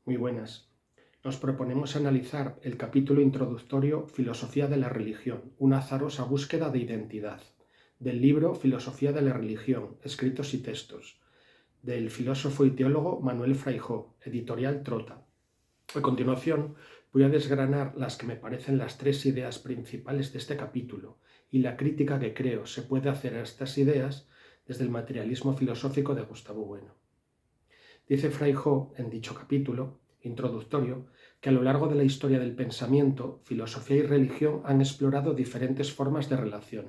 Muy buenas. Nos proponemos analizar el capítulo introductorio Filosofía de la religión, una azarosa búsqueda de identidad, del libro Filosofía de la religión, escritos y textos, del filósofo y teólogo Manuel Fraijó, editorial Trota. A continuación, voy a desgranar las que me parecen las tres ideas principales de este capítulo y la crítica que creo se puede hacer a estas ideas desde el materialismo filosófico de Gustavo Bueno. Dice Fraijó en dicho capítulo introductorio que a lo largo de la historia del pensamiento, filosofía y religión han explorado diferentes formas de relación.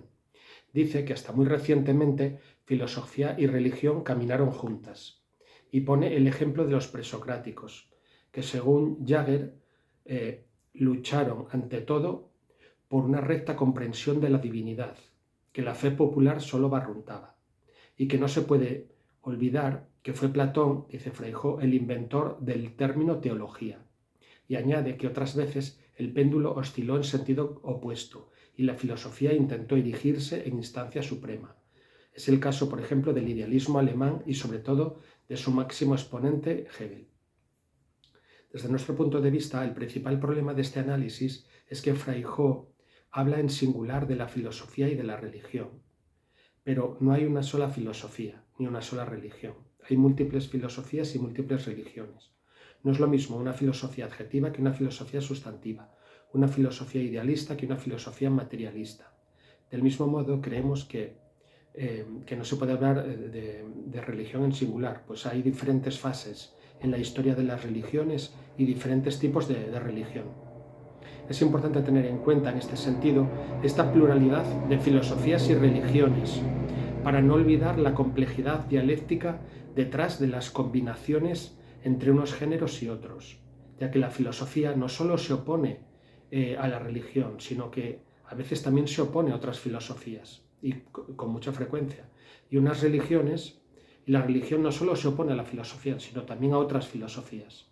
Dice que hasta muy recientemente filosofía y religión caminaron juntas y pone el ejemplo de los presocráticos, que según Jaeger lucharon ante todo por una recta comprensión de la divinidad, que la fe popular solo barruntaba, y que no se puede olvidar que fue Platón, dice Fraijó, el inventor del término teología, y añade que otras veces el péndulo osciló en sentido opuesto y la filosofía intentó erigirse en instancia suprema. Es el caso, por ejemplo, del idealismo alemán y sobre todo de su máximo exponente, Hegel. Desde nuestro punto de vista, el principal problema de este análisis es que Fraijó habla en singular de la filosofía y de la religión. Pero no hay una sola filosofía, ni una sola religión. Hay múltiples filosofías y múltiples religiones. No es lo mismo una filosofía adjetiva que una filosofía sustantiva, una filosofía idealista que una filosofía materialista. Del mismo modo, creemos que no se puede hablar de religión en singular, pues hay diferentes fases en la historia de las religiones y diferentes tipos de religión. Es importante tener en cuenta en este sentido esta pluralidad de filosofías y religiones, para no olvidar la complejidad dialéctica detrás de las combinaciones entre unos géneros y otros, ya que la filosofía no solo se opone a la religión, sino que a veces también se opone a otras filosofías, y con mucha frecuencia. Y unas religiones, y la religión no solo se opone a la filosofía, sino también a otras filosofías.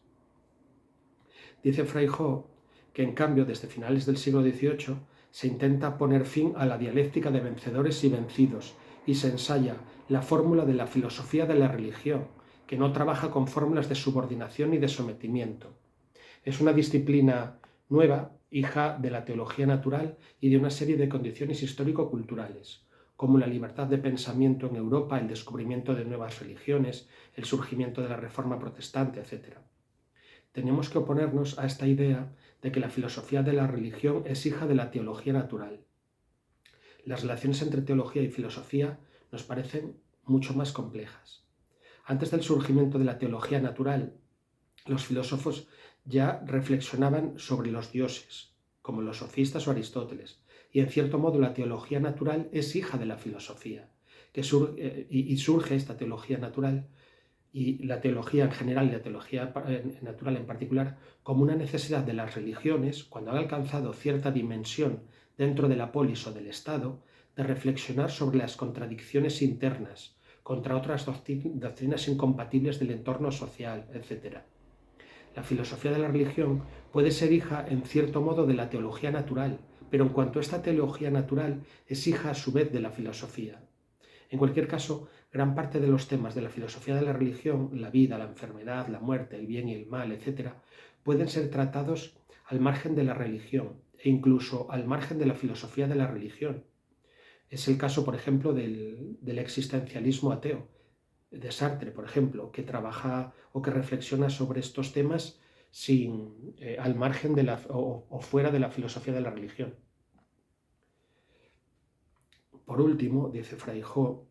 Dice Fraijó que en cambio desde finales del siglo XVIII se intenta poner fin a la dialéctica de vencedores y vencidos y se ensaya la fórmula de la filosofía de la religión, que no trabaja con fórmulas de subordinación y de sometimiento. Es una disciplina nueva, hija de la teología natural y de una serie de condiciones histórico-culturales, como la libertad de pensamiento en Europa, el descubrimiento de nuevas religiones, el surgimiento de la Reforma protestante, etc. Tenemos que oponernos a esta idea de que la filosofía de la religión es hija de la teología natural. Las relaciones entre teología y filosofía nos parecen mucho más complejas. Antes del surgimiento de la teología natural, los filósofos ya reflexionaban sobre los dioses, como los sofistas o Aristóteles, y en cierto modo la teología natural es hija de la filosofía, y surge esta teología natural y la teología en general y la teología natural en particular como una necesidad de las religiones, cuando han alcanzado cierta dimensión dentro de la polis o del Estado, de reflexionar sobre las contradicciones internas contra otras doctrinas incompatibles del entorno social, etc. La filosofía de la religión puede ser hija en cierto modo de la teología natural, pero en cuanto a esta teología natural es hija a su vez de la filosofía. En cualquier caso, gran parte de los temas de la filosofía de la religión, la vida, la enfermedad, la muerte, el bien y el mal, etc., pueden ser tratados al margen de la religión e incluso al margen de la filosofía de la religión. Es el caso, por ejemplo, del existencialismo ateo, de Sartre, por ejemplo, que trabaja o que reflexiona sobre estos temas al margen de o fuera de la filosofía de la religión. Por último, dice Fraijó,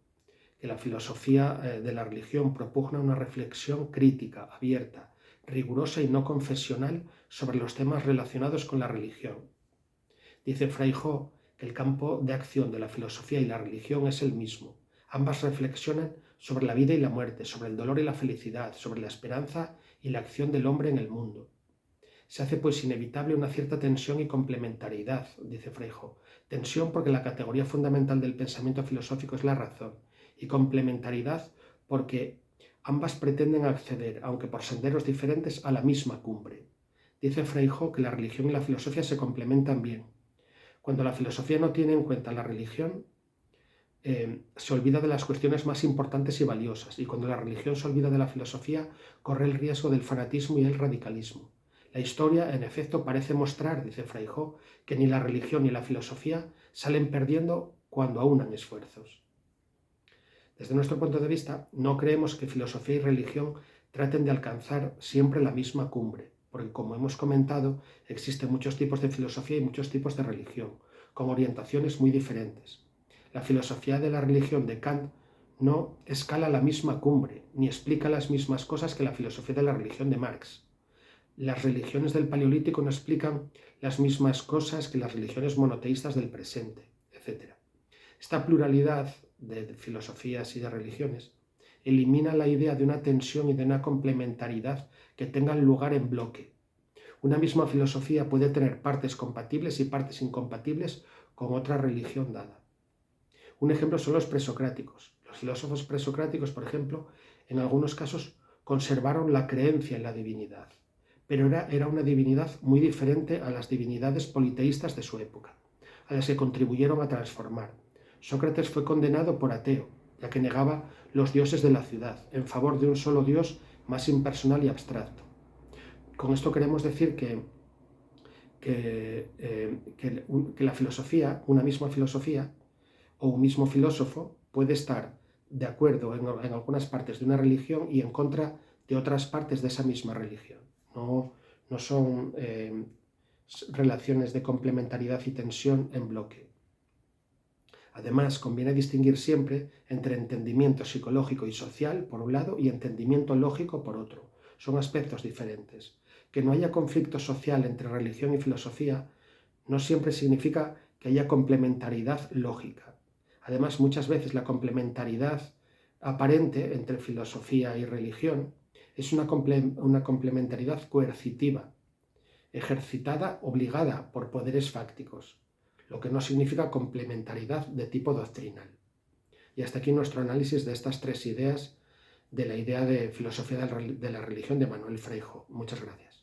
que la filosofía de la religión propugna una reflexión crítica, abierta, rigurosa y no confesional sobre los temas relacionados con la religión. Dice Fraijó que el campo de acción de la filosofía y la religión es el mismo. Ambas reflexionan sobre la vida y la muerte, sobre el dolor y la felicidad, sobre la esperanza y la acción del hombre en el mundo. Se hace pues inevitable una cierta tensión y complementariedad, dice Fraijó. Tensión porque la categoría fundamental del pensamiento filosófico es la razón, y complementariedad porque ambas pretenden acceder, aunque por senderos diferentes, a la misma cumbre. Dice Fraijó que la religión y la filosofía se complementan bien. Cuando la filosofía no tiene en cuenta la religión, se olvida de las cuestiones más importantes y valiosas, y cuando la religión se olvida de la filosofía, corre el riesgo del fanatismo y el radicalismo. La historia, en efecto, parece mostrar, dice Feijó, que ni la religión ni la filosofía salen perdiendo cuando aunan esfuerzos. Desde nuestro punto de vista, no creemos que filosofía y religión traten de alcanzar siempre la misma cumbre, porque como hemos comentado, existen muchos tipos de filosofía y muchos tipos de religión, con orientaciones muy diferentes. La filosofía de la religión de Kant no escala la misma cumbre, ni explica las mismas cosas que la filosofía de la religión de Marx. Las religiones del Paleolítico no explican las mismas cosas que las religiones monoteístas del presente, etc. Esta pluralidad de filosofías y de religiones elimina la idea de una tensión y de una complementariedad que tengan lugar en bloque. Una misma filosofía puede tener partes compatibles y partes incompatibles con otra religión dada. Un ejemplo son los presocráticos. Los filósofos presocráticos, por ejemplo, en algunos casos conservaron la creencia en la divinidad, pero era una divinidad muy diferente a las divinidades politeístas de su época, a las que contribuyeron a transformar. Sócrates fue condenado por ateo, ya que negaba los dioses de la ciudad, en favor de un solo dios más impersonal y abstracto. Con esto queremos decir que la filosofía, una misma filosofía, o un mismo filósofo puede estar de acuerdo en algunas partes de una religión y en contra de otras partes de esa misma religión. No son relaciones de complementariedad y tensión en bloque. Además, conviene distinguir siempre entre entendimiento psicológico y social, por un lado, y entendimiento lógico, por otro. Son aspectos diferentes. Que no haya conflicto social entre religión y filosofía no siempre significa que haya complementariedad lógica. Además, muchas veces la complementariedad aparente entre filosofía y religión es una complementariedad coercitiva, ejercitada, obligada por poderes fácticos, lo que no significa complementariedad de tipo doctrinal. Y hasta aquí nuestro análisis de estas tres ideas de la idea de filosofía de la religión de Manuel Freijo. Muchas gracias.